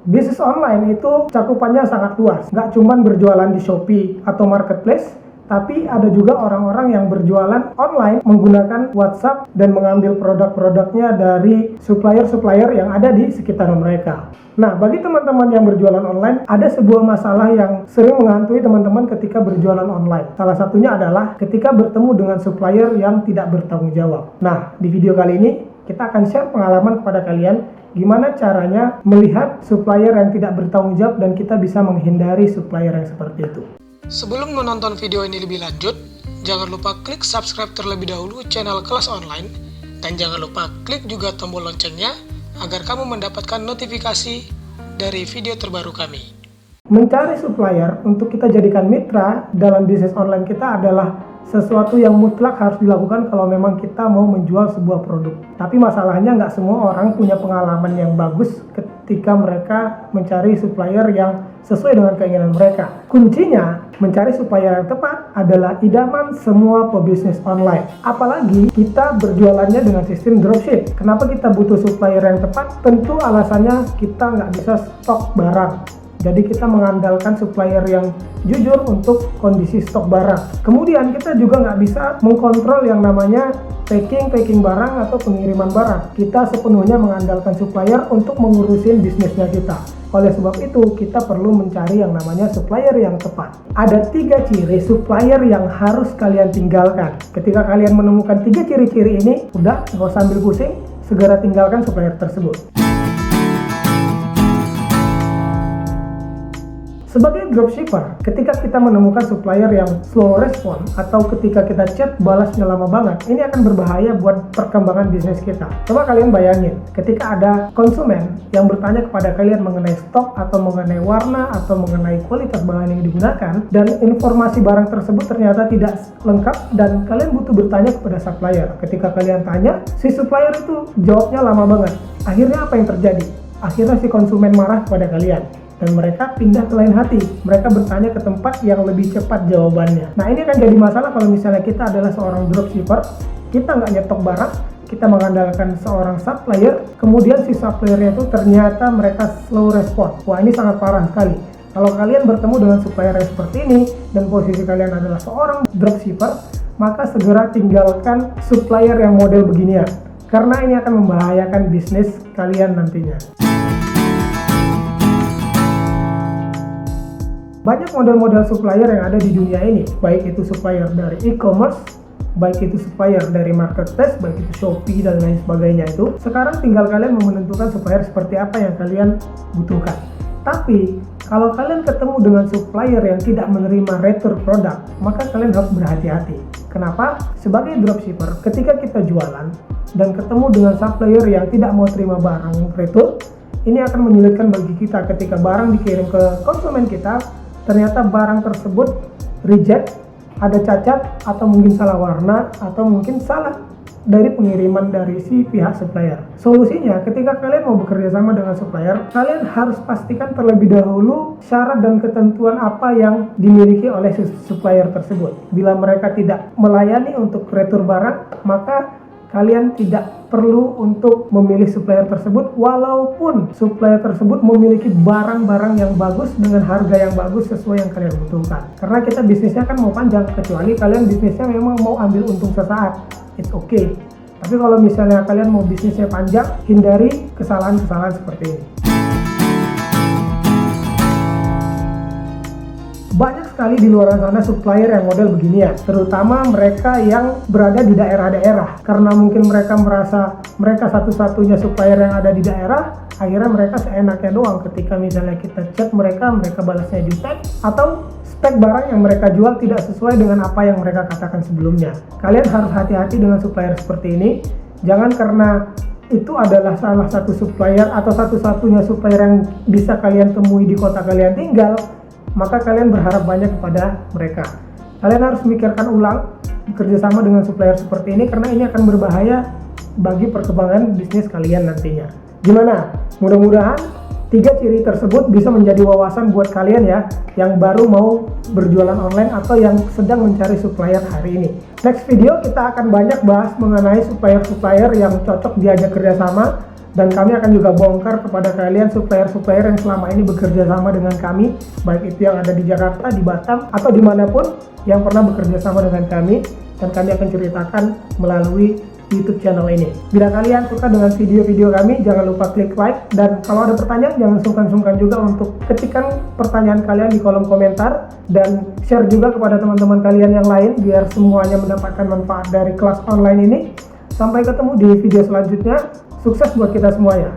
Bisnis online itu cakupannya sangat luas, nggak cuma berjualan di Shopee atau Marketplace, tapi ada juga orang-orang yang berjualan online menggunakan WhatsApp dan mengambil produk-produknya dari supplier-supplier yang ada di sekitar mereka. Nah, bagi teman-teman yang berjualan online, ada sebuah masalah yang sering menghantui teman-teman ketika berjualan online. Salah satunya adalah ketika bertemu dengan supplier yang tidak bertanggung jawab. Nah, di video kali ini kita akan share pengalaman kepada kalian gimana caranya melihat supplier yang tidak bertanggung jawab dan kita bisa menghindari supplier yang seperti itu. Sebelum menonton video ini lebih lanjut, jangan lupa klik subscribe terlebih dahulu channel Kelas Online dan jangan lupa klik juga tombol loncengnya agar kamu mendapatkan notifikasi dari video terbaru kami. Mencari supplier untuk kita jadikan mitra dalam bisnis online kita adalah sesuatu yang mutlak harus dilakukan kalau memang kita mau menjual sebuah produk. Tapi masalahnya nggak semua orang punya pengalaman yang bagus ketika mereka mencari supplier yang sesuai dengan keinginan mereka. Kuncinya, mencari supplier yang tepat adalah idaman semua pebisnis online. Apalagi kita berjualannya dengan sistem dropship. Kenapa kita butuh supplier yang tepat? Tentu alasannya kita nggak bisa stok barang. Jadi kita mengandalkan supplier yang jujur untuk kondisi stok barang. Kemudian kita juga nggak bisa mengkontrol yang namanya packing barang atau pengiriman barang. Kita sepenuhnya mengandalkan supplier untuk mengurusin bisnisnya kita. Oleh sebab itu, kita perlu mencari yang namanya supplier yang tepat. Ada 3 ciri supplier yang harus kalian tinggalkan. Ketika kalian menemukan 3 ciri-ciri ini, udah nggak usah ambil pusing, segera tinggalkan supplier tersebut. Sebagai dropshipper, ketika kita menemukan supplier yang slow respon atau ketika kita chat balasnya lama banget, ini akan berbahaya buat perkembangan bisnis kita. Coba kalian bayangin, ketika ada konsumen yang bertanya kepada kalian mengenai stok atau mengenai warna atau mengenai kualitas bahan yang digunakan dan informasi barang tersebut ternyata tidak lengkap dan kalian butuh bertanya kepada supplier. Ketika kalian tanya, si supplier itu jawabnya lama banget. Akhirnya apa yang terjadi? Akhirnya si konsumen marah kepada kalian. Dan mereka pindah ke lain hati. Mereka bertanya ke tempat yang lebih cepat jawabannya. Nah, ini akan jadi masalah kalau misalnya kita adalah seorang dropshipper, kita nggak nyetok barang, kita mengandalkan seorang supplier, kemudian si suppliernya itu ternyata mereka slow respon. Wah, ini sangat parah sekali. Kalau kalian bertemu dengan supplier yang seperti ini, dan posisi kalian adalah seorang dropshipper, maka segera tinggalkan supplier yang model beginian. Karena ini akan membahayakan bisnis kalian nantinya. Banyak model-model supplier yang ada di dunia ini, baik itu supplier dari e-commerce, baik itu supplier dari marketplace, baik itu Shopee dan lain sebagainya itu. Sekarang tinggal kalian menentukan supplier seperti apa yang kalian butuhkan. Tapi, kalau kalian ketemu dengan supplier yang tidak menerima retur produk, maka kalian harus berhati-hati. Kenapa? Sebagai dropshipper, ketika kita jualan dan ketemu dengan supplier yang tidak mau terima barang retur, ini akan menyulitkan bagi kita ketika barang dikirim ke konsumen kita, ternyata barang tersebut reject, ada cacat, atau mungkin salah warna, atau mungkin salah dari pengiriman dari si pihak supplier. Solusinya, ketika kalian mau bekerja sama dengan supplier, kalian harus pastikan terlebih dahulu syarat dan ketentuan apa yang dimiliki oleh supplier tersebut. Bila mereka tidak melayani untuk retur barang, maka kalian tidak perlu untuk memilih supplier tersebut walaupun supplier tersebut memiliki barang-barang yang bagus dengan harga yang bagus sesuai yang kalian butuhkan. Karena kita bisnisnya kan mau panjang, kecuali kalian bisnisnya memang mau ambil untung sesaat, it's okay. Tapi kalau misalnya kalian mau bisnisnya panjang, hindari kesalahan-kesalahan seperti ini. Banyak sekali di luar sana supplier yang model beginian, terutama mereka yang berada di daerah-daerah. Karena mungkin mereka merasa mereka satu-satunya supplier yang ada di daerah, akhirnya mereka seenaknya doang. Ketika misalnya kita chat mereka balasnya jutek, atau spek barang yang mereka jual tidak sesuai dengan apa yang mereka katakan sebelumnya. Kalian harus hati-hati dengan supplier seperti ini. Jangan karena itu adalah salah satu supplier atau satu-satunya supplier yang bisa kalian temui di kota kalian tinggal, maka kalian berharap banyak kepada mereka. Kalian harus memikirkan ulang bekerja sama dengan supplier seperti ini karena ini akan berbahaya bagi perkembangan bisnis kalian nantinya. Gimana? Mudah-mudahan 3 ciri tersebut bisa menjadi wawasan buat kalian ya yang baru mau berjualan online atau yang sedang mencari supplier hari ini. Next video kita akan banyak bahas mengenai supplier-supplier yang cocok diajak kerjasama Dan kami akan juga bongkar kepada kalian supplier-supplier yang selama ini bekerja sama dengan kami, baik itu yang ada di Jakarta, di Batam, atau dimanapun yang pernah bekerja sama dengan kami, dan kami akan ceritakan melalui YouTube channel ini. Bila kalian suka dengan video-video kami, jangan lupa klik like, dan kalau ada pertanyaan jangan sungkan-sungkan juga untuk ketikkan pertanyaan kalian di kolom komentar, dan share juga kepada teman-teman kalian yang lain biar semuanya mendapatkan manfaat dari kelas online ini. Sampai ketemu di video selanjutnya. Sukses buat kita semuanya.